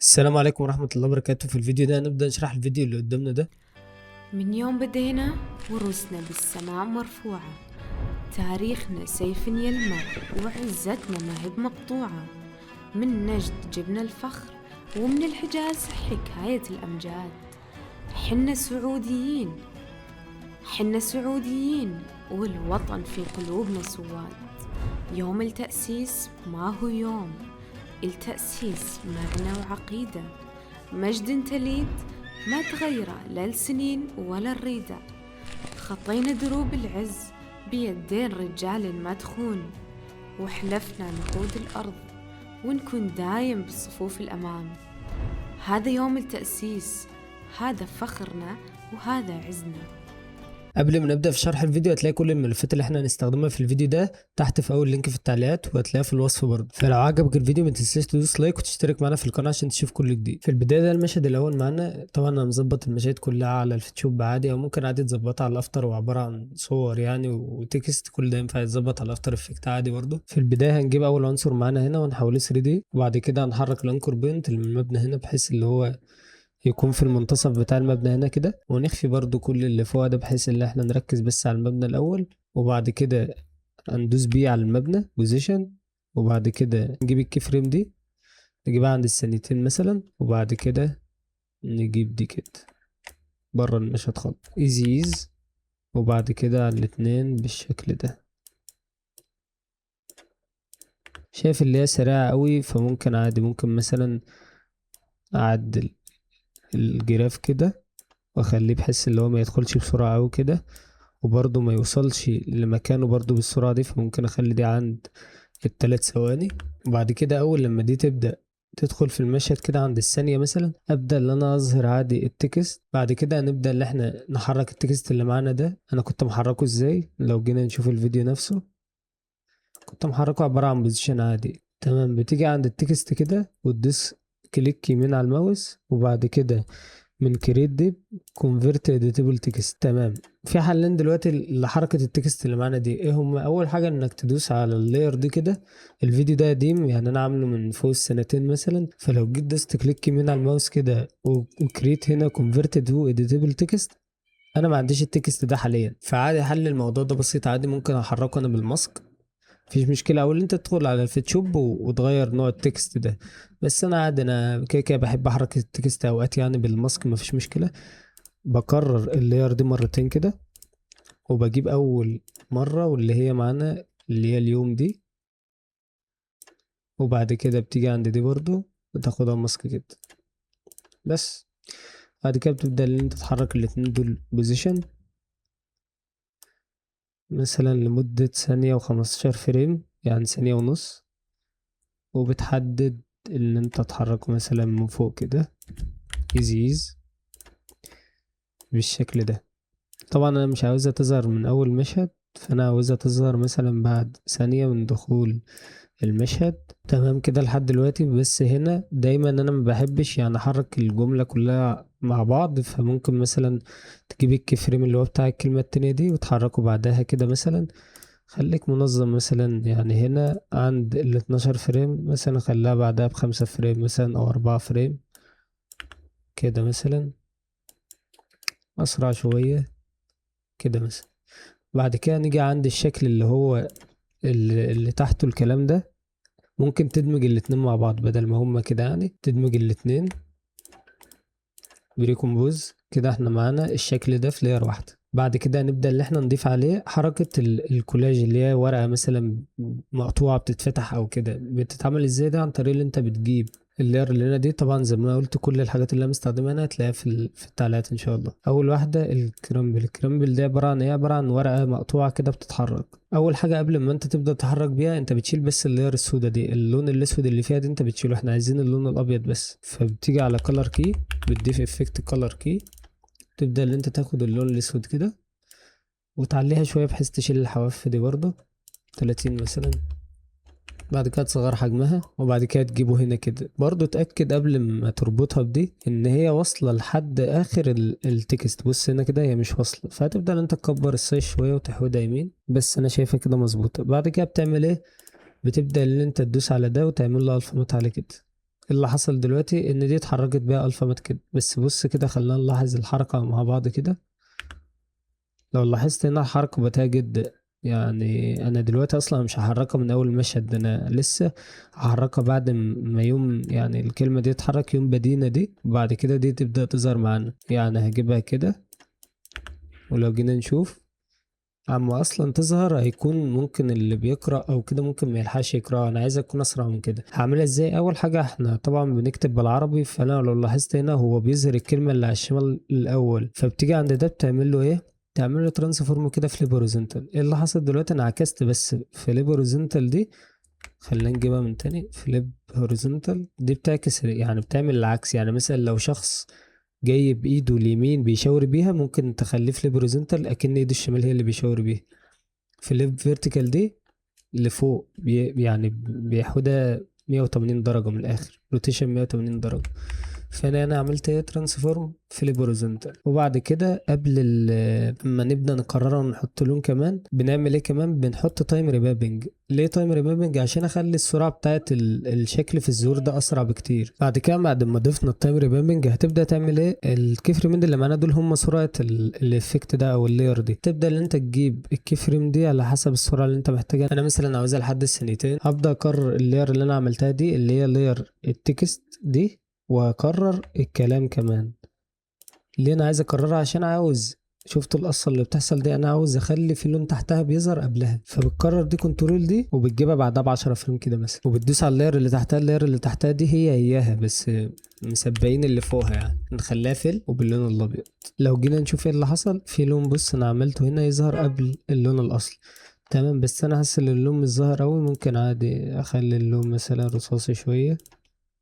السلام عليكم ورحمة الله وبركاته. في الفيديو ده نبدأ نشرح الفيديو اللي قدامنا ده. من يوم بدينا وروسنا بالسماء مرفوعة، تاريخنا سيف يلمع وعزتنا ما هي بمقطوعة. من نجد جبنا الفخر ومن الحجاز حكاية الأمجاد. حنا سعوديين حنا سعوديين والوطن في قلوبنا سواد. يوم التأسيس ما هو يوم، التأسيس معنى وعقيدة. مجد تليد ما تغيره لا السنين ولا الريدة. خطينا دروب العز بيدين رجال ما تخون، وحلفنا نقود الأرض ونكون دايم بالصفوف الأمام. هذا يوم التأسيس، هذا فخرنا وهذا عزنا. قبل ما نبدأ في شرح الفيديو هتلاقي كل الملفات اللي احنا هنستخدمها في الفيديو ده تحت في اول لينك في التعليقات، وهتلاقيها في الوصف برضه. فلو عجبك الفيديو ما تنساش تدوس لايك وتشترك معانا في القناة عشان تشوف كل جديد. في البداية ده المشهد الاول معانا، طبعا انا مظبط المشاهد كلها على الفوتوشوب عادي، او ممكن عادي تظبطها على الافتر، وعبارة عن صور يعني وتكست، كل ده ينفع يتظبط على الافتر افكت عادي برضه. في البداية هنجيب اول عنصر معانا هنا ونحوله 3D، وبعد كده هنحرك الانكر بوينت اللي من المبنى هنا بحيث اللي هو يكون في المنتصف بتاع المبنى هنا كده، ونخفي برضو كل اللي فوق ده بحيث ان احنا نركز بس على المبنى الاول. وبعد كده هندوس بيه على المبنى بوزيشن، وبعد كده نجيب الكي فريم دي نجيبها عند الثانيتين مثلا، وبعد كده نجيب دي كده بره المشهد خالص ايزي. وبعد كده على الاتنين بالشكل ده. شايف اللي هي سريعة قوي، فممكن عادي ممكن مثلا اعدل الجراف كده واخليه بحيث اللي هو ما يدخلش بسرعة قوي كده، وبرضه ما يوصلش لمكانه برضه بالسرعة دي، فممكن اخلي دي عند ال3 ثواني. وبعد كده اول لما دي تبدأ تدخل في المشهد كده عند الثانية مثلا، ابدأ ان انا اظهر عادي التكست. بعد كده هنبدأ ان احنا نحرك التكست اللي معانا ده. انا كنت محركه ازاي؟ لو جينا نشوف الفيديو نفسه كنت محركه عبارة عن بوزيشن عادي. تمام، بتيجي عند التكست كده وتدوس كليك يمين على الماوس، وبعد كده من كريت ديب كونفرت اديتابل تكست. تمام، في حلين دلوقتي لحركه التكست اللي معانا دي. ايه هم؟ اول حاجه انك تدوس على اللاير دي كده. الفيديو ده قديم يعني انا عامله من فوق السنتين مثلا، فلو جيت دوست كليك يمين على الماوس كده وكريت هنا كونفرت تو اديتابل تكست، انا ما عنديش التكست ده حاليا، فعادي حل الموضوع ده بسيط عادي، ممكن احركه انا بالماسك، مفيش مشكلة. أو اللي أنت تدخل على الفوتوشوب وتغير نوع التكست ده. بس أنا عادي، أنا كده كده بحب أحرك التكست أوقات يعني بالماسك، مفيش مشكلة. بكرر اللاير دي مرتين كده، وبجيب أول مرة واللي هي معانا اللي هي اليوم دي، وبعد كده بتيجي عند دي برضو وتاخدها ماسك كده بس. بعد كده بتبدأ إن أنت تحرك الاتنين دول بوزيشن مثلا لمدة ثانية وخمستاشر فريم، يعني ثانية ونص. وبتحدد اللي انت تحركه مثلا من فوق كده ايزيز بالشكل ده. طبعا انا مش عاوزها تظهر من اول مشهد، فانا عاوزها تظهر مثلا بعد ثانية من دخول المشهد. تمام كده لحد دلوقتي. بس هنا دايما انا ما بحبش يعني احرك الجملة كلها مع بعض، فممكن مثلا تجيب الكي فريم اللي هو بتاع الكلمة التانية دي وتحركه بعدها كده مثلا. خليك منظم مثلا، يعني هنا عند ال12 فريم مثلا خليها بعدها ب5 فريم مثلا او 4 فريم كده مثلا، اسرع شوية كده مثلا. بعد كده نيجي عند الشكل اللي هو اللي تحته الكلام ده. ممكن تدمج الاتنين مع بعض بدل ما هما كده، يعني تدمج الاتنين بريكومبوز كده. احنا معانا الشكل ده في لاير واحدة. بعد كده نبدأ اللي احنا نضيف عليه حركة الكولاج، اللي هي ورقة مثلا مقطوعة بتتفتح او كده. بتتعمل ازاي ده؟ عن طريق اللي انت بتجيب اللاير اللي هنا دي. طبعا زي ما قلت كل الحاجات اللي انا مستخدمها هنا هتلاقيها في التعليقات ان شاء الله. اول واحدة الكرامبل. الكرامبل ده عبارة عن ايه؟ عبارة عن ورقة مقطوعة كده بتتحرك. اول حاجة قبل ما انت تبدأ تتحرك بيها انت بتشيل بس اللاير السوداء دي، اللون الاسود اللي فيها دي انت بتشيله، احنا عايزين اللون الابيض بس. فبتيجي على كلر كي، بتضيف افكت كلر كي، تبدأ اللي انت تاخد اللون الاسود كده وتعليها شوية بحيث تشيل الحواف دي برضه 30 مثلا. بعد كده تصغر حجمها، وبعد كده تجيبه هنا كده برضه. تأكد قبل ما تربطها بدي ان هي واصلة لحد اخر التكست. بص هنا كده هي مش واصلة، فهتبدأ ان انت تكبر السايز شوية وتحودها يمين، بس انا شايفها كده مظبوطة. بعد كده بتعمل ايه؟ بتبدأ ان انت تدوس على ده وتعمل له الفا نوت على كده اللي حصل دلوقتي ان دي اتحركت بيها الفابت كده. بس بص كده، خلينا نلاحظ الحركة مع بعض كده. لو لاحظت هنا الحركة بطيئة جدا، يعني انا دلوقتي اصلا مش هحركها من اول المشهد ده، انا لسه هحركها بعد ما يوم يعني الكلمة دي تتحرك، يوم بدينا دي، وبعد كده دي تبدأ تظهر معانا. يعني هجيبها كده، ولو جينا نشوف اما اصلا تظهر هيكون ممكن اللي بيقرأ او كده ممكن ما يلحقش يقرأ. انا عايز اكون اسرع من كده. هعملها ازاي؟ اول حاجة احنا طبعا بنكتب بالعربي، فانا لو لاحظت هنا هو بيظهر الكلمة اللي على الشمال الاول، فبتيجي عند ده بتعمل له ايه؟ تعمل له ترانسفورم كده في ليبر ايه اللي حصل دلوقتي؟ انا عكست بس في ليبر دي. خلينا نجيبها من تاني. فليب هوريزونتال دي بتعكس، يعني بتعمل العكس. يعني مثلا لو شخص جاي بايده اليمين بيشاور بيها، ممكن تخليه فليب هوريزونتال اكن ايده الشمال هي اللي بيشاور بيها. فليب فيرتيكال دي لفوق، يعني بيحودها 180 درجة من الآخر، روتيشن 180 درجة. فانا عملت ايه؟ ترانسفورم فليب هوريزونتال. وبعد كده قبل ما نبدا نقررها ونحط لون كمان، بنعمل ايه كمان؟ بنحط تايم ريمابنج. ليه تايم ريمابنج؟ عشان اخلي السرعه بتاعت الشكل في الظهور ده اسرع بكتير. بعد كده بعد ما ضفنا التايم ريمابنج هتبدا تعمل ايه؟ الكي فريمين اللي معانا دول هم سرعه الافكت ده او اللاير دي. تبدا ان انت تجيب الكي فريم دي على حسب السرعه اللي انت محتاجها. انا مثلا عاوزها لحد الثانيتين، هبدا اكرر اللاير اللي انا عملتها دي اللي هي لاير التكست دي، واكرر الكلام كمان. ليه انا عايز اكررها؟ عشان عاوز، شفت القصه اللي بتحصل دي؟ انا عاوز اخلي في لون تحتها بيظهر قبلها، فبتكرر دي كنترول دي، وبتجيبها بعدها ب10 فريم كده مثلا، وبتدوس على اللاير اللي تحتها. اللاير اللي تحتها دي هي هياها بس مسبقين اللي فوقها، يعني نخليها فل وباللون الابيض. لو جينا نشوف ايه اللي حصل في لون، بص انا عملته هنا يظهر قبل اللون الاصلي. تمام، بس انا حاسس ان اللون مش ظاهر اوي. ممكن عادي اخلي اللون مثلا رصاصي شويه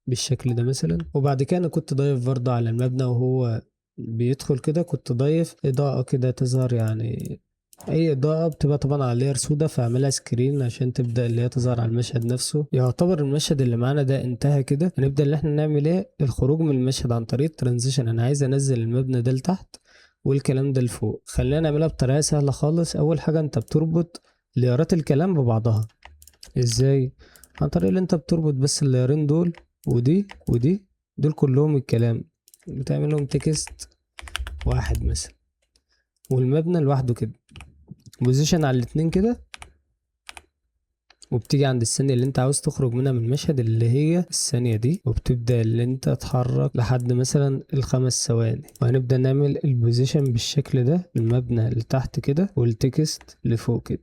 بالشكل ده مثلا. وبعد كده انا كنت ضايف برضه على المبنى وهو بيدخل كده، كنت ضايف اضاءة كده تظهر، يعني اي اضاءة بتبقى طبعا على لاير سودا، فاعملها سكرين عشان تبدأ اللي هي تظهر على المشهد نفسه. يعتبر المشهد اللي معانا ده انتهى كده. هنبدأ اللي احنا نعمل ايه؟ الخروج من المشهد عن طريق ترانزيشن. انا عايز انزل المبنى ده لتحت والكلام ده لفوق. خلينا نعملها بطريقة سهلة خالص. اول حاجة انت بتربط ليارات الكلام ببعضها. ازاي؟ عن طريق اللي انت بتربط بس الليرين دول، ودي ودي، دول كلهم الكلام، بتعمل لهم تكست واحد مثلا، والمبنى لوحده كده، بوزيشن على الاتنين كده. وبتيجي عند الثانية اللي انت عاوز تخرج منها من المشهد اللي هي الثانية دي، وبتبدأ اللي انت تتحرك لحد مثلا ال5 ثواني. وهنبدأ نعمل البوزيشن بالشكل ده، المبنى لتحت كده والتكست لفوق كده.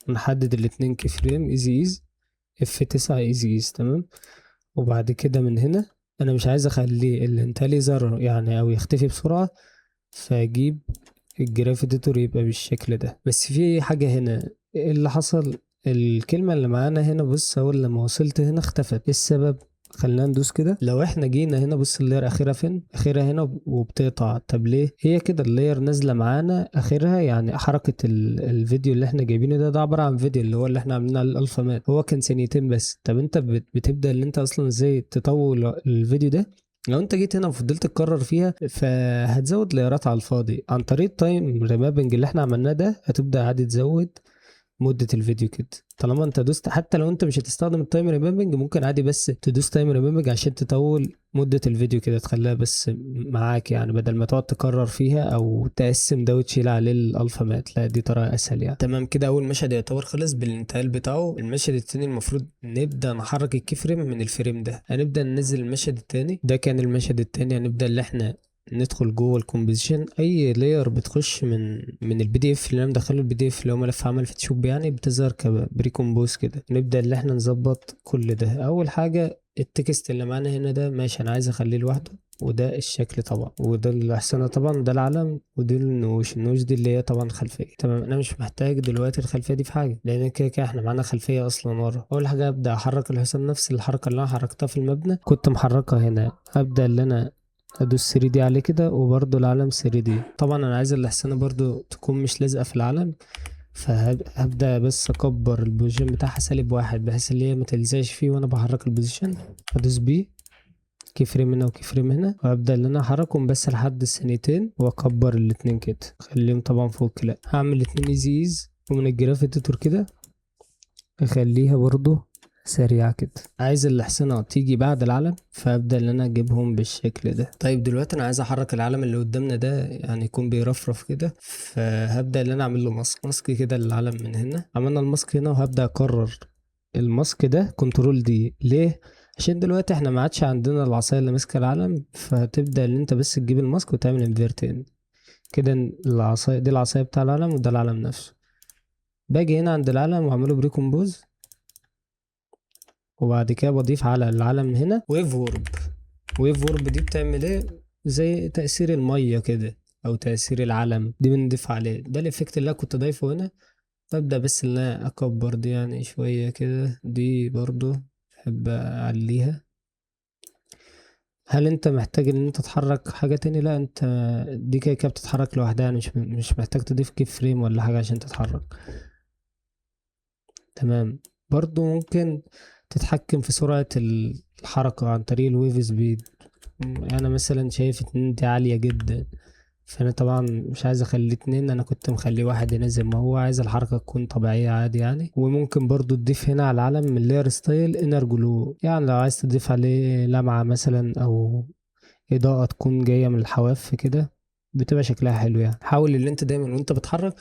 ونحدد الاتنين كي فريم ايزي F9 ايزي. تمام. وبعد كده من هنا انا مش عايز اخليه الانتهاء يظهر يعني او يختفي بسرعة، فاجيب الجراف اديتور يبقى بالشكل ده. بس في حاجة هنا، ايه اللي حصل؟ الكلمة اللي معانا هنا بص، اول لما وصلت هنا اختفت. ايه السبب؟ خلينا ندوس كده. لو احنا جينا هنا بص اللاير اخرها فين؟ اخرها هنا وبتقطع. طب ليه؟ هي كده اللاير نازله معانا اخرها، يعني حركه الفيديو اللي احنا جايبينه ده عباره عن فيديو اللي هو اللي احنا عاملينه على الالفا، هو كان ثانيتين بس. طب انت بتبدا اللي انت اصلا ازاي تطول الفيديو ده؟ لو انت جيت هنا وفضلت تكرر فيها فهتزود لايرات على الفاضي. عن طريق التايم ريمابنج اللي احنا عملناه ده هتبدا عادي تزود مدة الفيديو كده. طالما انت دوست، حتى لو انت مش هتستخدم التايم ريميمبنج ممكن عادي بس تدوس تايم ريميمبنج عشان تطول مدة الفيديو كده، تخليها بس معاك، يعني بدل ما تقعد تكرر فيها او تقسم ده وتشيل عليه الالفا مات. لا، دي طريقة اسهل يعني. تمام كده اول مشهد يعتبر خلص بالانتهاء بتاعه. المشهد التاني المفروض نبدأ نحرك الكي فريم من الفريم ده. هنبدأ ننزل المشهد التاني ده. كان المشهد التاني هنبدأ اللي احنا ندخل جوه الكومبوزيشن. اي لاير بتخش من البي دي اف اللي انا مدخله، البي دي اف اللي هو ملف عمل فوتوشوب، يعني بتظهر كبري كومبوز كده. نبدا اللي احنا نظبط كل ده. اول حاجه التكست اللي معانا هنا ده ماشي، انا عايز اخليه لوحده، وده الشكل طبعا، وده الاحسنه طبعا، ده العلم، ودي النوش دي اللي هي طبعا خلفيه. تمام، انا مش محتاج دلوقتي الخلفيه دي في حاجه، لان كده كده احنا معانا خلفيه اصلا ورا. اول حاجه ابدا احرك الحصان، نفس الحركه اللي انا حركتها في المبنى كنت محركها هنا. ابدا اللي انا ادوس 3 دي عليه كده، وبرده العلم 3 دي. طبعا انا عايز الاحسنه برضو تكون مش لازقه في العلم، فهبدا بس اكبر البوزيشن بتاعها -1 بحيث اللي هي ما تلزقش فيه وانا بحرك البوزيشن. ادوس بي كي فريم هنا وكي فريم هنا، وابدا ان انا احركهم بس لحد الثانيتين، واكبر الاتنين كده خليهم طبعا فوق كده. هعمل الاتنين ايزي، ومن الجراف اديتور كده اخليها برضو سريعة كده. عايز الحصنة تيجي بعد العلم، فابدأ ان انا اجيبهم بالشكل ده. طيب دلوقتي انا عايز احرك العلم اللي قدامنا ده، يعني يكون بيرفرف كده، فهبدأ ان انا اعمل له ماسك كده للعلم من هنا. عملنا الماسك هنا، وهبدأ اكرر الماسك ده كنترول دي. ليه؟ عشان دلوقتي احنا ما عادش عندنا العصاية اللي ماسكة العلم، فتبدأ ان انت بس تجيب الماسك وتعمل انفيرت كده. العصاية دي العصاية بتاع العلم، وده العلم نفسه. باجي هنا عند العلم واعمله بريكومبوز، وبعد كده بضيف على العلم هنا ويف وورب. ويف وورب دي بتعمل ايه؟ زي تأثير المية كده، او تأثير العلم دي بنضيف عليه. ده الافكت اللي انا كنت ضايفه هنا. ببدأ بس ان انا اكبر دي يعني شوية كده. دي برضو بحب اعليها. هل انت محتاج ان انت تحرك حاجة تاني؟ لا، انت دي كده كده بتتحرك لوحدها، يعني مش محتاج تضيف كيف فريم ولا حاجة عشان تتحرك. تمام. برضو ممكن تتحكم في سرعة الحركة عن طريق الويف سبيد. انا مثلا شايف 2 دي عالية جدا، فانا طبعا مش عايز اخلي 2، انا كنت مخلي 1 ينزل ما هو عايز الحركة تكون طبيعية عادي يعني. وممكن برضو تضيف هنا على العلم من لاير ستايل انر جلو، يعني لو عايز تضيف عليه لمعة مثلا، او اضاءة تكون جاية من الحواف كده، بتبقى شكلها حلو يعني. حاول ان انت دايما وانت بتحرك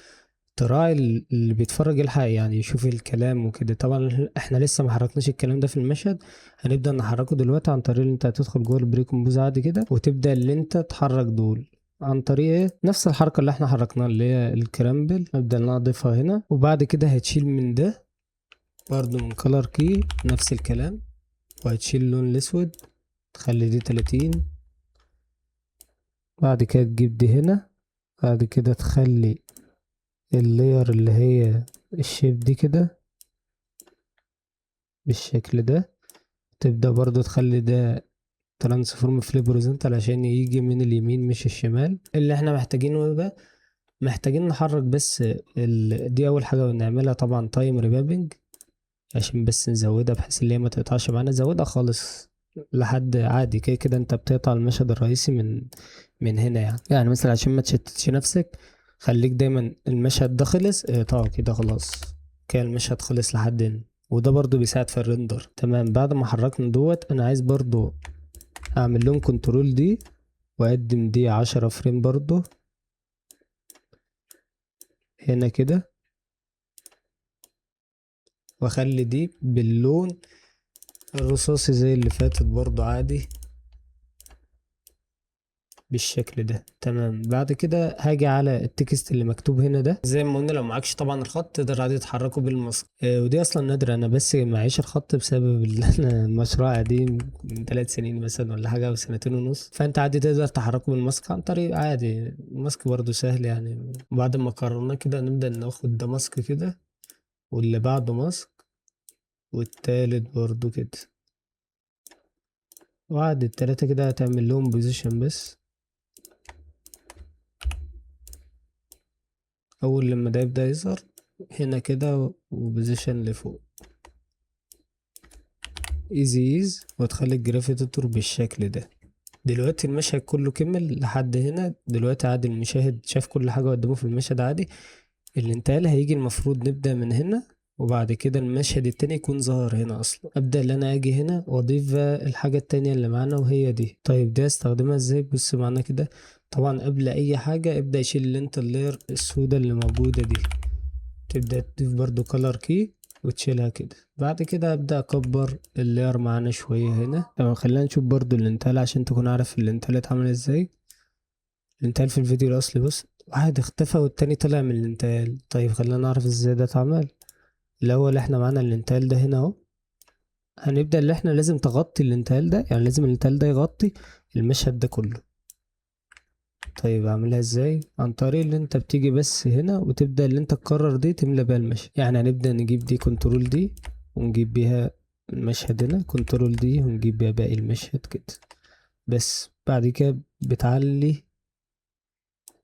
تراعي اللي بيتفرج يلحق يعني يشوف الكلام وكده. طبعا احنا لسه ما حركناش الكلام ده في المشهد، هنبدأ نحركه دلوقتي عن طريق ان انت هتدخل جوه البري كومبوز عادي كده، وتبدأ ان انت تحرك دول عن طريق ايه؟ نفس الحركة اللي احنا حركناها اللي هي الكرامبل. نبدأ نضيفها هنا، وبعد كده هتشيل من ده برضو من كولر كي نفس الكلام، وهتشيل اللون الاسود تخلي دي 30. بعد كده تجيب دي هنا، بعد كده تخلي اللاير اللي هي الشيب دي كده بالشكل ده. تبدأ برضو تخلي ده ترانسفورم فليب هوريزونتال عشان يجي من اليمين مش الشمال. اللي احنا محتاجينه بقى، محتاجين نحرك بس دي اول حاجة نعملها طبعا تايم ريبابنج، عشان بس نزودها بحيث ان هي ما تقطعش معانا. نزودها خالص لحد عادي كده كده. انت بتقطع المشهد الرئيسي من هنا يعني مثلا عشان ما تشتتش نفسك، خليك دايما المشهد ده خلص اقطعه كده خلاص. كده المشهد خلص لحد هنا، وده برضو بيساعد في الريندر. تمام. بعد ما حركنا دوت، انا عايز برضو اعمل لهم كنترول دي، واقدم دي 10 فريم برضو هنا كده، واخلي دي باللون الرصاصي زي اللي فاتت برضو عادي بالشكل ده. تمام. بعد كده هاجي على التكست اللي مكتوب هنا ده، زي ما قلنا لو معكش طبعا الخط تقدر عادي تحركه بالمسك. ودي اصلا نادرة، انا بس معيش الخط بسبب ان انا المشروع قديم من 3 سنين مثلا ولا حاجة، او 2 سنين ونص. فانت عادي تقدر تحركه بالماسك عن طريق عادي الماسك برضو سهل يعني. وبعد ما قررنا كده نبدأ ناخد ده ماسك كده، واللي بعده ماسك، والتالت برضو كده. وعد التلاتة كده هتعمل لهم بوزيشن بس. اول لما ده يبدأ يظهر هنا كده، وبوزيشن لفوق ايز، وتخلي الجرافيتور بالشكل ده. دلوقتي المشهد كله كمل لحد هنا. دلوقتي عادي المشاهد شاف كل حاجة قدامه في المشهد عادي. الانتقال هيجي المفروض نبدأ من هنا، وبعد كده المشهد التاني يكون ظهر هنا اصلا. ابدأ ان انا اجي هنا واضيف بقى الحاجة التانية اللي معانا، وهي دي. طيب دي استخدمها ازاي؟ بص معانا كده. طبعا قبل اي حاجة ابدأ يشيل اللي انت اللاير السوداء اللي موجودة دي، تبدأ تضيف برضو color key وتشيلها كده. بعد كده ابدأ اكبر اللاير معانا شوية هنا. تمام. خلينا نشوف برضو الانتقال عشان تكون عارف الانتقال اتعمل ازاي. الانتقال في الفيديو الاصلي بص، واحد اختفى والتاني طلع من الانتقال. طيب خلينا نعرف ازاي ده اتعمل. الاول احنا معانا الانتقال ده هنا اهو. هنبدأ اللي احنا لازم تغطي الانتقال ده، يعني لازم الانتقال ده يغطي المشهد ده كله. طيب اعملها ازاي؟ عن طريق اللي انت بتيجي بس هنا، وتبدأ اللي انت تكرر دي تملى بيها المشهد. يعني هنبدأ نجيب دي كنترول دي، ونجيب بيها المشهد هنا كنترول دي، ونجيب بيها باقي المشهد كده. بس بعد كده بتعلي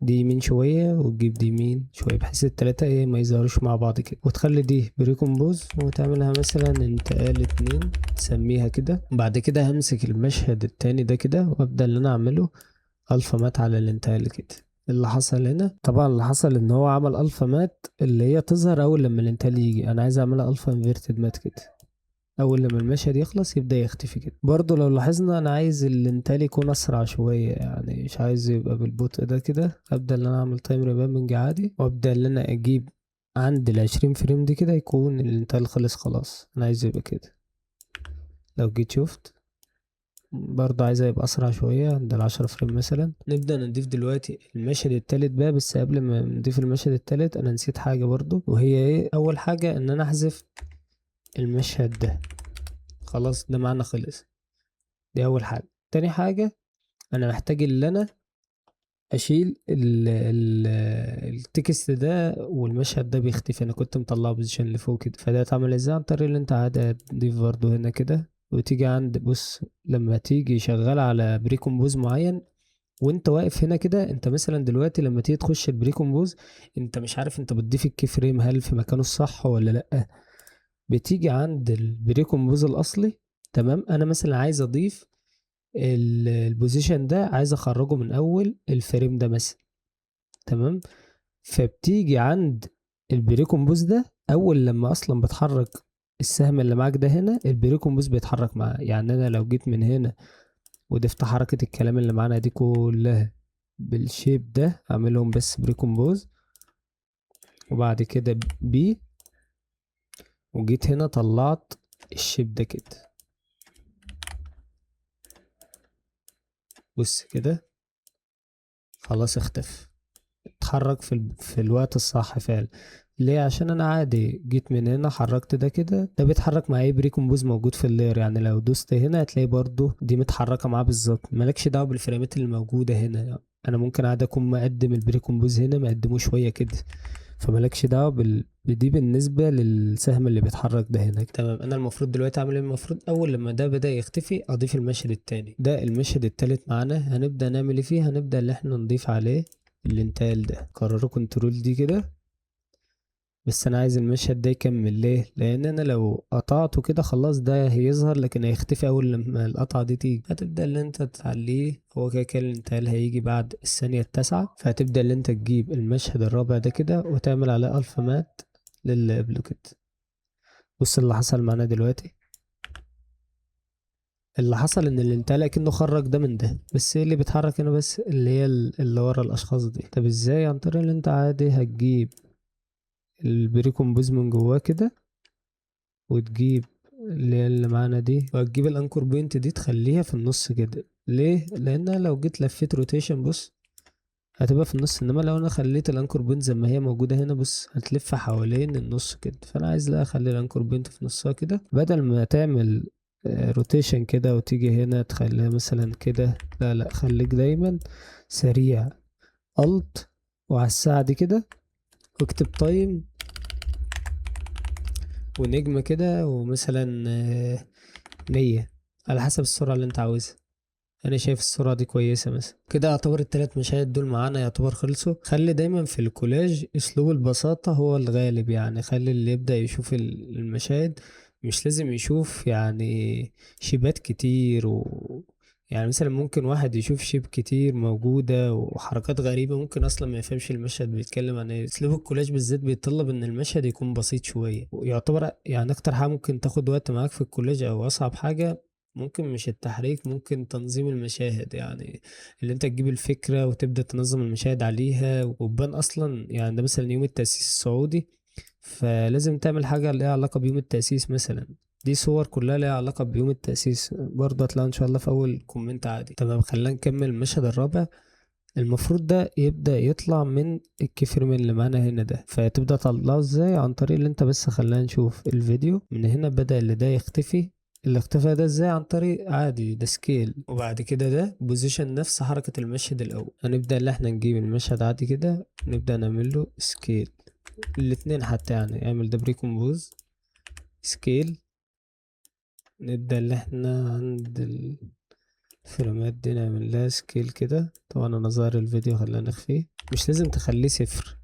دي يمين شوية، وتجيب دي يمين شوية بحيث التلاتة ايه ما يظهروش مع بعض كده، وتخلي دي بريكومبوز وتعملها مثلا انتقال 2 تسميها كده. بعد كده همسك المشهد التاني ده كده، وابدأ اللي انا اعمله الفا مات على الانتقال كده. اللي حصل هنا طبعا، اللي حصل ان هو عمل الفا مات اللي هي تظهر اول لما الانتقال يجي. انا عايز اعملها الفا انفيرتد مات كده. اول لما المشهد يخلص يبدأ يختفي كده. برضو لو لاحظنا انا عايز الانتقال يكون اسرع شوية، يعني مش عايز يبقى بالبطء ده كده. ابدأ ان انا اعمل تايم ريبامنج عادي، وابدأ ان انا اجيب عند ال20 فريم دي كده يكون الانتقال خلص خلاص. انا عايز يبقى كده. لو جيت شفت برضه عايزة يبقى أسرع شوية عند ال10 فريم مثلا. نبدأ نضيف دلوقتي المشهد التالت بقى، بس قبل ما نضيف المشهد التالت أنا نسيت حاجة برضه، وهي إيه؟ أول حاجة إن أنا أحذف المشهد ده. خلاص ده معنا خلص. دي أول حاجة. تاني حاجة أنا محتاج إن أنا أشيل ال التكست ده، والمشهد ده بيختفي. أنا كنت مطلعه بوزيشن لفوق كده، فده اتعمل ازاي؟ عن طريق اللي أنت عادي هتضيف برضه هنا كده، وتيجي عند بص لما تيجي شغال على بريكومبوز معين وانت واقف هنا كده. انت مثلا دلوقتي لما تيجي تخش البريكومبوز انت مش عارف انت بتضيف الكي فريم هل في مكانه الصح ولا لا. بتيجي عند البريكومبوز الاصلي، تمام. انا مثلا عايز اضيف البوزيشن ده، عايز اخرجه من اول الفريم ده مثلا، تمام. فبتيجي عند البريكومبوز ده، اول لما اصلا بتحرك السهم اللي معاك ده هنا البريكومبوز بيتحرك معاه. يعني انا لو جيت من هنا وضفت حركة الكلام اللي معانا دي كلها بالشيب ده، اعملهم بس بريكومبوز، وبعد كده بي، وجيت هنا طلعت الشيب ده كده. بص كده خلاص اختفى، اتحرك في الوقت الصح فعلا. ليه؟ عشان انا عادي جيت من هنا حركت ده كده، ده بيتحرك مع اي بريكومبوز موجود في اللاير. يعني لو دوست هنا هتلاقي برضو دي متحركه معاه بالظبط. مالكش دعوه بالفريمات اللي موجوده هنا. يعني انا ممكن عادي اكون مقدم البريكومبوز هنا مقدمه شويه كده، فمالكش دعوه بدي بالنسبه للسهم اللي بيتحرك ده هنا. تمام. انا المفروض دلوقتي اعمل ايه؟ المفروض اول لما ده بدا يختفي اضيف المشهد التاني. ده المشهد التالت معانا. هنبدا نعمل ايه فيه؟ هنبدا اللي احنا نضيف عليه الانتقال ده. قرروا كنترول دي كده. بس انا عايز المشهد ده يكمل. ليه؟ لان انا لو قطعته كده خلاص ده هيظهر لكن هيختفي اول لما القطعة دي تيجي. هتبدأ اللي انت تعليه، هو كده كده الانتقال هيجي بعد الثانية التاسعة، فهتبدأ اللي انت تجيب المشهد الرابع ده كده وتعمل عليه الفا مات للي قبله كده. بص اللي حصل معانا دلوقتي. اللي حصل ان الانتقال اكنه خرج ده من ده، بس ايه اللي بيتحرك هنا؟ بس اللي هي اللي ورا الاشخاص دي. طب ازاي؟ عن طريق اللي انت عادي هتجيب البريكومبوز من جواه كده، وتجيب اللي معانا دي، وهتجيب الانكور بوينت دي تخليها في النص كده. ليه؟ لان لو جيت لفيت روتيشن بص هتبقى في النص، انما لو انا خليت الانكور بوينت زي ما هي موجوده هنا بص هتلف حوالين النص كده. فانا عايز لا اخلي الانكور بوينت في نصها كده، بدل ما تعمل روتيشن كده وتيجي هنا تخليها مثلا كده. لا لا، خليك دايما سريع. الت وعلى الساعه دي كده، واكتب تايم ونجمة كده، ومثلا 100 على حسب السرعة اللي انت عاوزها. انا شايف السرعة دي كويسة مثلا كده. يعتبر التلات مشاهد دول معانا يعتبر خلصوا. خلي دايما في الكولاج اسلوب البساطة هو الغالب. يعني خلي اللي يبدأ يشوف المشاهد مش لازم يشوف يعني شيبات كتير يعني مثلا ممكن واحد يشوف شيب كتير موجودة وحركات غريبة، ممكن أصلا ما يفهمش المشهد بيتكلم عن ايه. أسلوب الكولاج بالذات بيتطلب إن المشهد يكون بسيط شوية. يعتبر يعني أكتر حاجة ممكن تاخد وقت معاك في الكولاج أو أصعب حاجة ممكن مش التحريك، ممكن تنظيم المشاهد. يعني اللي انت تجيب الفكرة وتبدأ تنظم المشاهد عليها وتبان أصلا. يعني ده مثلا يوم التأسيس السعودي، فلازم تعمل حاجة ليها علاقة بيوم التأسيس مثلا. دي صور كلها ليها علاقة بيوم التأسيس برضه، هتلاقيها إن شاء الله في أول كومنت عادي. تمام. خلينا نكمل المشهد الرابع. المفروض ده يبدأ يطلع من الكيفرم اللي معانا هنا ده، فتبدأ تطلعه ازاي؟ عن طريق اللي انت بس خلينا نشوف الفيديو من هنا. بدأ اللي ده يختفي. اللي اختفى ده ازاي؟ عن طريق عادي ده سكيل، وبعد كده ده بوزيشن نفس حركة المشهد الأول. هنبدأ اللي احنا نجيب المشهد عادي كده، نبدأ نعمل له سكيل الاتنين حتى. يعني اعمل ده بريكومبوز سكيل. نبدأ اللي احنا عند الفريمات دي نعمل لها سكيل كده. طبعا انا ظاهر الفيديو خلينا نخفيه. مش لازم تخليه صفر.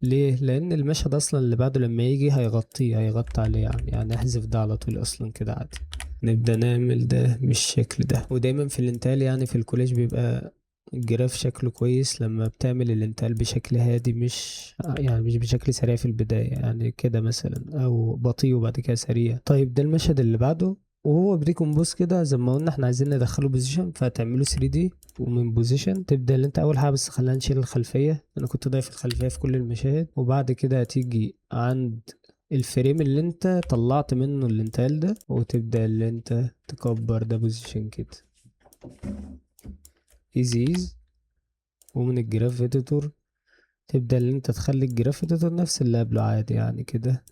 ليه؟ لان المشهد اصلا اللي بعده لما يجي هيغطي عليه. يعني احذف ده على طول اصلا كده عادي. نبدأ نعمل ده بالشكل ده. ودايما في الانتقال يعني في الكوليج بيبقى الجراف شكله كويس لما بتعمل الانتقال بشكل هادي، مش بشكل سريع في البداية، يعني كده مثلا، او بطيء وبعد كده سريع. طيب ده المشهد اللي بعده، وهو بريكومبوز كده زي ما قلنا احنا عايزين ندخله بوزيشن، فهتعمله 3D. ومن بوزيشن تبدأ اللي انت اول حاجة، بس خلينا نشيل الخلفية، انا كنت ضايف الخلفية في كل المشاهد. وبعد كده هتيجي عند الفريم اللي انت طلعت منه الانتقال ده، وتبدأ اللي انت تكبر ده بوزيشن كده ايزي. ومن الجراف اديتور تبدأ ان انت تخلي الجراف اديتور نفس اللي قبله عادي، يعني كده.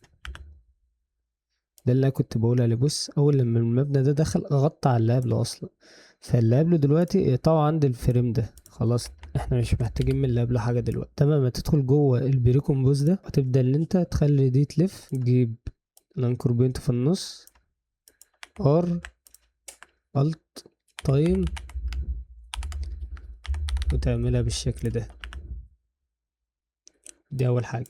ده اللي انا كنت بقول عليه. بص، اول لما المبنى ده دخل غطى على اللي قبله اصلا، فاللي قبله دلوقتي طبعا عند الفريم ده خلاص، احنا مش محتاجين من اللي قبله حاجه دلوقتي. تمام، هتدخل جوه البريكومبوز ده، وتبدأ ان انت تخلي دي تلف، تجيب الانكر بوينت في النص، ار الت تايم، وتعملها بالشكل ده. دي اول حاجه.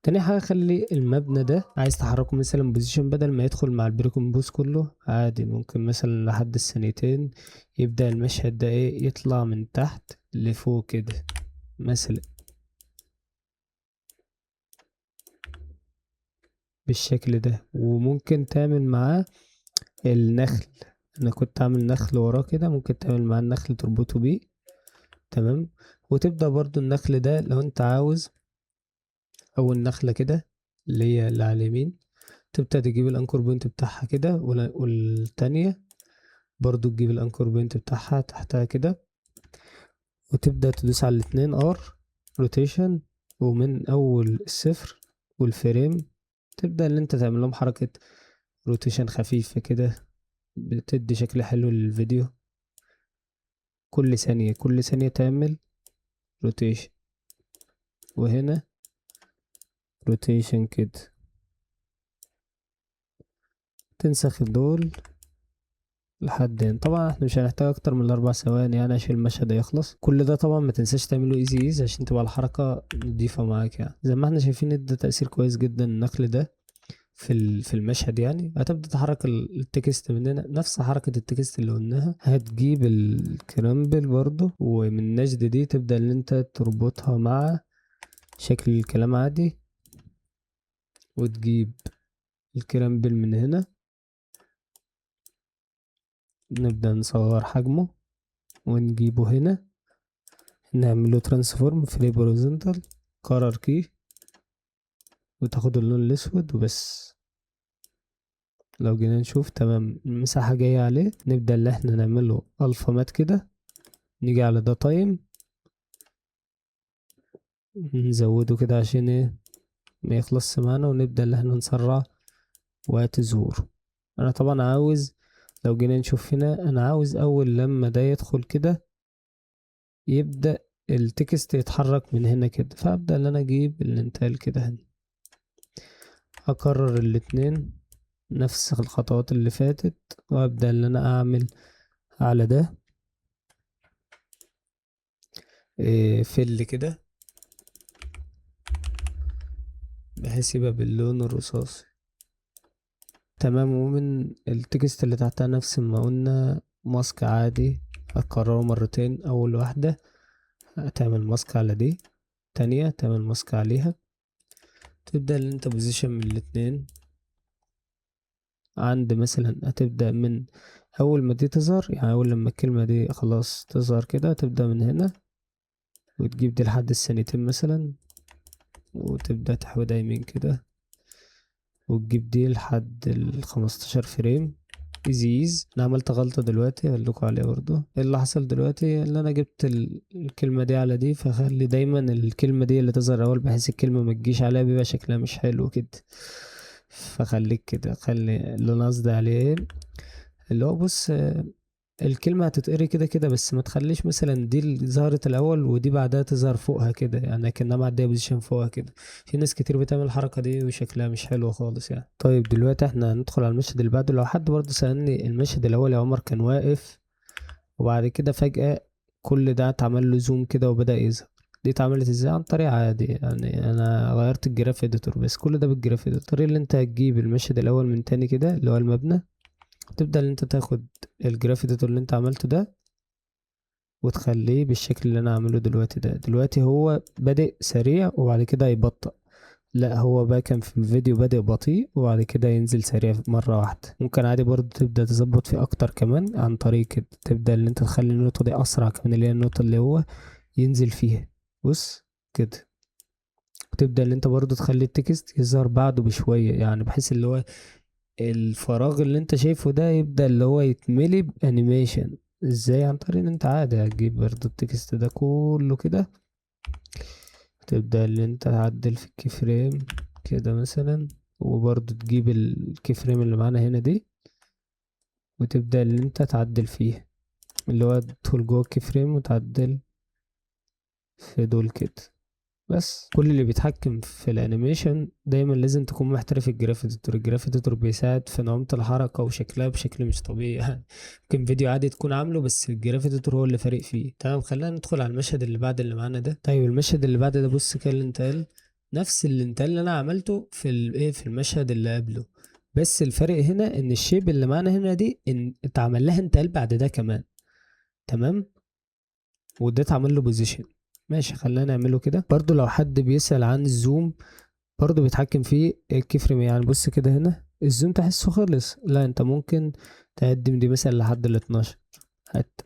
تاني حاجة، خلي المبنى ده عايز تحركه مثلا بوزيشن، بدل ما يدخل مع البريكومبوز كله عادي، ممكن مثلا لحد الثانيتين يبدأ المشهد ده ايه، يطلع من تحت لفوق كده مثلا، بالشكل ده. وممكن تعمل معاه النخل، انا كنت عامل نخل وراه كده، ممكن تعمل معاه النخل تربطه بيه. تمام. وتبدأ برضو النخل ده لو انت عاوز، اول نخلة كده اللي هي اللي على اليمين، تبدأ تجيب الانكور بوينت بتاعها كده، والتانية برضو تجيب الانكور بوينت بتاعها تحتها كده، وتبدأ تدوس على الاتنين ار روتيشن، ومن اول الصفر والفريم تبدأ ان انت تعمل لهم حركة روتيشن خفيفة كده، بتدي شكل حلو للفيديو. كل ثانية تعمل روتيشن، وهنا روتيشن كده، تنسخ دول لحد هنا. طبعا احنا مش هنحتاج اكتر من 4 ثواني يعني عشان المشهد يخلص. كل ده طبعا ما تنساش تعمله ايزي عشان تبقى الحركة نضيفة معاك، يعني زي ما احنا شايفين ادى تأثير كويس جدا النقل ده في المشهد. يعني هتبدأ تحرك التكست من هنا، نفس حركة التكست اللي قلناها. هتجيب الكرامبل برضو، ومن النجد دي تبدأ ان انت تربطها مع شكل الكلام عادي، وتجيب الكرامبل من هنا، نبدأ نصغر حجمه ونجيبه هنا، نعمله ترانسفورم فريم هوريزونتال، قرر كي، وتاخد اللون الاسود وبس. لو جينا نشوف تمام المساحة جاية عليه، نبدأ اللي احنا نعمله الفا مات كده، نيجي على ده تايم، نزوده كده عشان ايه ما يخلصش معانا، ونبدأ اللي احنا نسرع وقت ظهوره. انا طبعا عاوز، لو جينا نشوف هنا، انا عاوز اول لما ده يدخل كده يبدأ التكست يتحرك من هنا كده، فأبدأ ان انا اجيب الانتقال كده هنا، اكرر الاتنين نفس الخطوات اللي فاتت، وابدأ ان انا اعمل على ده فل كده بحيث يبقى باللون الرصاصي. تمام. ومن التكست اللي تحتها نفس ما قلنا، ماسك عادي هتكرره مرتين. اول واحدة هتعمل ماسك على دي، تانية تعمل ماسك عليها، تبدأ ان انت بوزيشن من الاتنين. عند مثلا هتبدأ من اول ما دي تظهر، يعني اول لما الكلمة دي خلاص تظهر كده، تبدأ من هنا وتجيب دي لحد الثانيتين مثلا، وتبدأ تحودها يمين كده، وتجيب دي لحد 15 فريم. ايزي. انا عملت غلطة دلوقتي اقول لكم عليها برضو. ايه اللي حصل دلوقتي؟ اللي انا جبت الكلمة دي على دي، فخلي دايما الكلمة دي اللي تظهر اول، بحيث الكلمة ما تجيش عليها بيبقى شكلها مش حلو كده. فخليك كده، خلي اللي انا قصدي عليه ايه، اللي هو بص، الكلمة هتتقري كده كده، بس ما تخليش مثلا دي اللي ظهرت الأول ودي بعدها تظهر فوقها كده، يعني كأنها معدية بوزيشن فوقها كده. في ناس كتير بتعمل الحركة دي وشكلها مش حلو خالص يعني. طيب دلوقتي احنا هندخل على المشهد اللي بعده. لو حد برضه سألني، المشهد الأول يا عمر كان واقف وبعد كده فجأة كل ده اتعمل له زوم كده وبدأ يظهر، دي اتعملت ازاي؟ عن طريقة عادي، يعني انا غيرت الجراف اديتور بس، كل ده بالجراف اديتور. الطريقة اللي انت هتجيب المشهد الأول من تاني كده اللي هو المبنى، تبدأ ان انت تاخد الجراف اديتور اللي انت عملته ده، وتخليه بالشكل اللي انا عامله دلوقتي ده. دلوقتي هو بادئ سريع وبعد كده يبطأ، لا هو بقى كان في الفيديو بادئ بطيء وبعد كده ينزل سريع مرة واحدة. ممكن عادي برضو تبدأ تظبط فيه اكتر كمان عن طريق كده، تبدأ ان انت تخلي النقطة دي اسرع كمان، اللي هي النقطة اللي هو ينزل فيها. بص كده. وتبدأ ان انت برضو تخلي التكست يظهر بعده بشوية، يعني بحيث اللي هو الفراغ اللي انت شايفه ده يبدأ اللي هو يتملي بانيميشن. ازاي؟ عن طريق ان انت عادي هتجيب برضو التكست ده كله كده، تبدأ ان انت تعدل في الكي فريم كده مثلا، وبرضو تجيب الكي فريم اللي معانا هنا دي وتبدأ ان انت تعدل فيه، اللي هو تدخل جوه الكي فريم وتعدل في دول كده. بس كل اللي بيتحكم في الانيميشن دايما لازم تكون محترف الجراف اديتور. الجراف اديتور بيساعد في نعومة الحركة وشكلها بشكل مش طبيعي يعني. ممكن فيديو عادي تكون عامله بس الجراف اديتور هو اللي فارق فيه. تمام، خلينا ندخل على المشهد اللي بعد اللي معانا ده. طيب المشهد اللي بعد ده بص كده الانتقال نفس الانتقال اللي انا عملته في ايه في المشهد اللي قبله، بس الفرق هنا ان الشيب اللي معانا هنا دي ان اتعمل لها انتقال بعد ده كمان. تمام، وده اتعمل له بوزيشن. ماشي، خلينا نعمله كده. برضو لو حد بيسأل عن الزوم برضو بيتحكم فيه الكيفريم. يعني بص كده هنا الزوم تحسه خالص، لا انت ممكن تقدم دي مثلا لحد ال 12،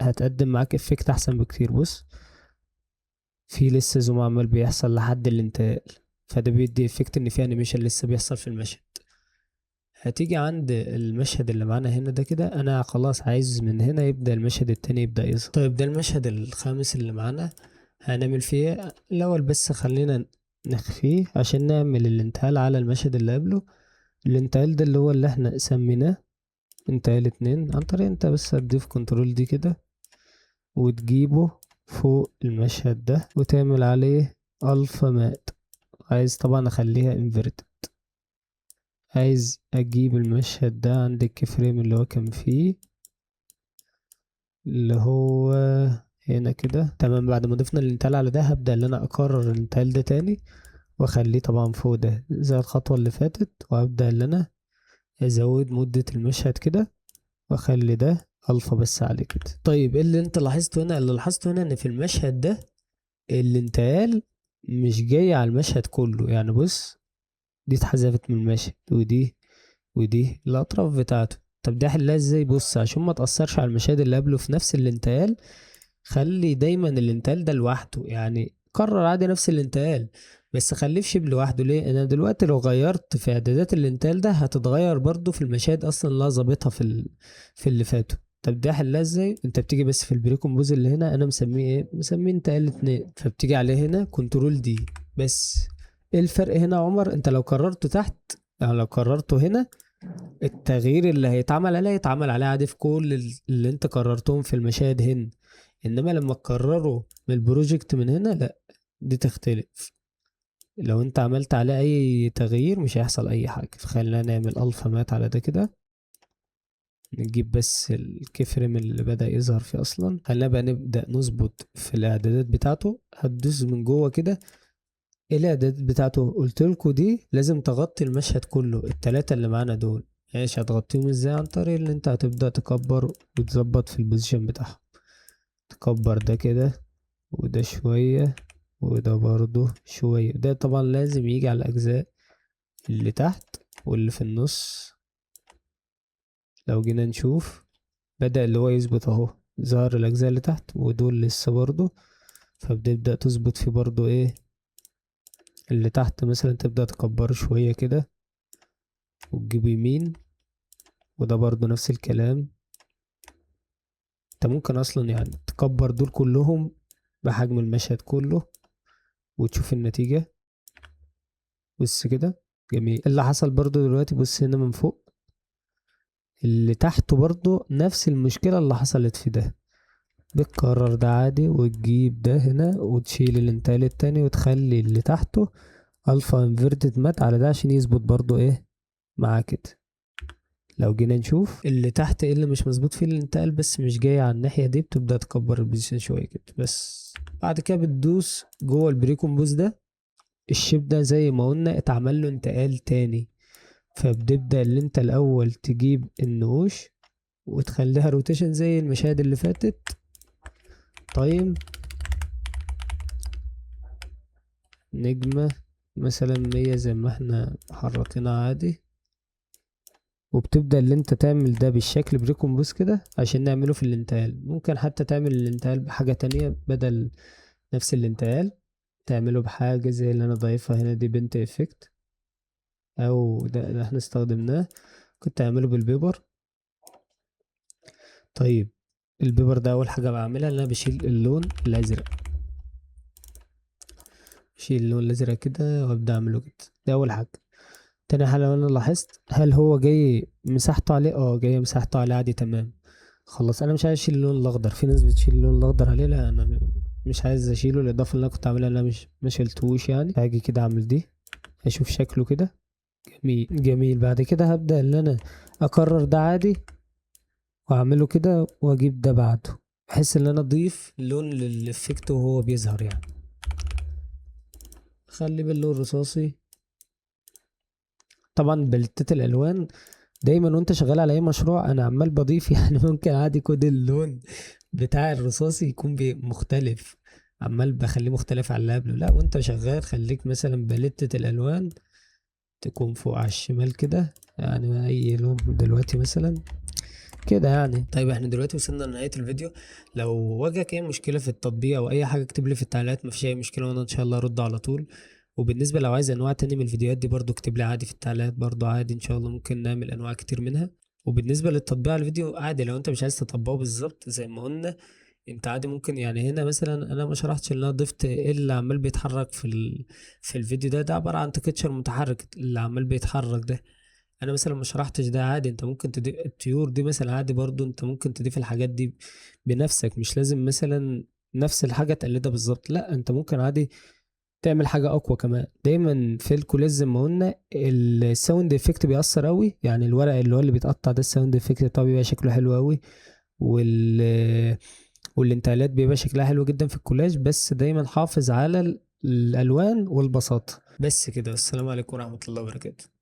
هتقدم معاك افكت احسن بكتير. بص في لسه زوم عمال بيحصل لحد الانتقال، فده بيدي افكت ان في انيميشن لسه بيحصل في المشهد. هتيجي عند المشهد اللي معانا هنا ده كده، انا خلاص عايز من هنا يبدأ المشهد التاني يبدأ يظهر. طيب ده المشهد الخامس اللي معانا، هنعمل فيه الاول بس خلينا نخفيه عشان نعمل الانتقال على المشهد اللي قبله. الانتقال ده اللي هو اللي احنا سميناه انتقال 2، عن طريق انت بس هتضيف كنترول دي كده وتجيبه فوق المشهد ده وتعمل عليه الفا مات. عايز طبعا اخليها انفيرت. عايز اجيب المشهد ده عند الكيفريم اللي هو كان فيه، اللي هو هنا كده. تمام، بعد ما ضفنا الانتقال على ده هبدأ ان انا اكرر الانتقال ده تاني واخليه طبعا فوق ده زي الخطوة اللي فاتت، وابدأ ان انا ازود مدة المشهد كده واخلي ده الفا بس عليه كده. طيب ايه اللي انت لاحظته هنا؟ اللي لاحظته هنا ان في المشهد ده الانتقال مش جاي على المشهد كله. يعني بص دي اتحذفت من المشهد ودي الاطراف بتاعته. طب ده حلها ازاي؟ بص عشان ما تأثرش على المشاهد اللي قبله في نفس الانتقال، خلي دايما الانتقال ده لوحده. يعني كرر عادي نفس الانتقال بس خليه في شيب لوحده. ليه؟ انا دلوقتي لو غيرت في اعدادات الانتقال ده هتتغير برضو في المشاهد اصلا اللي أنا ظابطها في اللي فاتوا. طب ده حلها ازاي؟ انت بتيجي بس في البريكومبوز اللي هنا، انا مسميه ايه؟ مسميه انتقال 2، فبتيجي عليه هنا كنترول دي بس. ايه الفرق هنا يا عمر؟ انت لو قررته تحت، يعني لو قررته هنا التغيير اللي هيتعمل عليه يتعمل عليه عادي في كل اللي انت قررتهم في المشاهد هنا، انما لما تكرره من البروجكت من هنا لا، دي تختلف. لو انت عملت عليه اي تغيير مش هيحصل اي حاجة. فخلينا نعمل الفا مات على ده كده، نجيب بس الكيفريم اللي بدأ يظهر فيه اصلا. خلينا بقى نبدأ نظبط في الاعدادات بتاعته. هتدوس من جوه كده الاعدادات بتاعته، قلت لكم دي لازم تغطي المشهد كله، التلاتة اللي معانا دول. ماشي، هتغطيهم ازاي؟ عن طريق اللي انت هتبدأ تكبر وتظبط في البوزيشن بتاعهم. تكبر ده كده وده شوية وده برضو شوية. ده طبعا لازم يجي على الأجزاء اللي تحت واللي في النص. لو جينا نشوف بدأ اللي هو يظبط اهو، ظهر الأجزاء اللي تحت ودول لسه برضو. فبتبدأ تظبط فيه برضو ايه اللي تحت. مثلا تبدأ تكبره شوية كده وتجيب يمين، وده برضو نفس الكلام. انت ممكن اصلا يعني تكبر دول كلهم بحجم المشهد كله وتشوف النتيجة. بص كده جميل. اللي حصل برضو دلوقتي بص هنا من فوق اللي تحته برضو نفس المشكلة اللي حصلت في ده. بتكرر ده عادي وتجيب ده هنا وتشيل الانتقال التاني وتخلي اللي تحته الفا انفيرتد مات على ده عشان يظبط برضو ايه معاه كده. لو جينا نشوف اللي تحت ايه اللي مش مظبوط فيه الانتقال بس مش جاي على الناحية دي، بتبدأ تكبر البوزيشن شوية كده بس. بعد كده بتدوس جوه البريكومبوز ده، الشيب ده زي ما قلنا اتعمل له انتقال تاني. فبتبدأ اللي انت الاول تجيب النقوش وتخليها روتيشن زي المشاهد اللي فاتت، تايم نجمة مثلا 100 زي ما احنا حركنا عادي. وبتبدأ اللي انت تعمل ده بالشكل بريكومبوز كده عشان نعمله في الانتقال. ممكن حتى تعمل الانتقال بحاجة تانية بدل نفس الانتقال، تعمله بحاجة زي اللي انا ضايفها هنا دي بنت افكت، او ده اللي احنا استخدمناه. كنت اعمله بالبيبر. طيب البيبر ده اول حاجة بعملها ان انا بشيل اللون الازرق، بشيل اللون الازرق كده وابدأ اعمله كده. ده اول حاجة. تاني حاجة لو انا لاحظت هل هو جاي مساحته عليه، جاي مساحته عليه عادي تمام. خلاص انا مش عايز اشيل اللون الاخضر. في ناس بتشيل اللون الاخضر عليه، لا انا مش عايز اشيله. الاضافه اللي انا كنت عاملها انا مش ما شلتوش يعني. هاجي كده اعمل دي، اشوف شكله كده جميل جميل. بعد كده هبدا ان انا اكرر ده عادي واعمله كده واجيب ده بعده، بحيث ان انا اضيف لون للافكت وهو بيظهر يعني. خلي باللون الرصاصي. طبعا بلتة الالوان دايما وانت شغال على اي مشروع انا عمال بضيف يعني ممكن عادي كود اللون بتاع الرصاصي يكون مختلف، عمال بخليه مختلف عن اللي قبله. لا وانت شغال خليك مثلا بلتة الالوان تكون فوق على الشمال كده، يعني اي لون دلوقتي مثلا كده يعني. طيب احنا دلوقتي وصلنا لنهاية الفيديو. لو واجهك اي مشكلة في التطبيق او اي حاجة اكتب لي في التعليقات، مفيش اي مشكلة وانا ان شاء الله ارد على طول. وبالنسبة لو عايز انواع تاني من الفيديوهات دي برضو اكتب لي عادي في التعليقات برضو عادي، ان شاء الله ممكن نعمل انواع كتير منها. وبالنسبة للتطبيق على الفيديو عادي، لو انت مش عايز تطبقه بالظبط زي ما قلنا انت عادي ممكن يعني. هنا مثلا انا ما شرحتش ان انا ضفت ايه اللي عمال بيتحرك في الفيديو ده. ده عبارة عن تكتشر متحرك اللي عمال بيتحرك ده. انا مثلا ما شرحتش ده عادي. انت ممكن تضيف الطيور دي مثلا عادي برضو، انت ممكن تضيف الحاجات دي بنفسك. مش لازم مثلا نفس الحاجة تقلدها بالظبط، لا انت ممكن عادي تعمل حاجة اقوى كمان. دايما في الكولاج زي ما قلنا الساوند افكت بيأثر قوي، يعني الورق اللي هو اللي بيتقطع ده الساوند افكت طبعا بيبقى شكله حلو قوي. والانتقالات بيبقى شكلها حلو جدا في الكولاج. بس دايما حافظ على الالوان والبساطة. بس كده، السلام عليكم ورحمة الله وبركاته.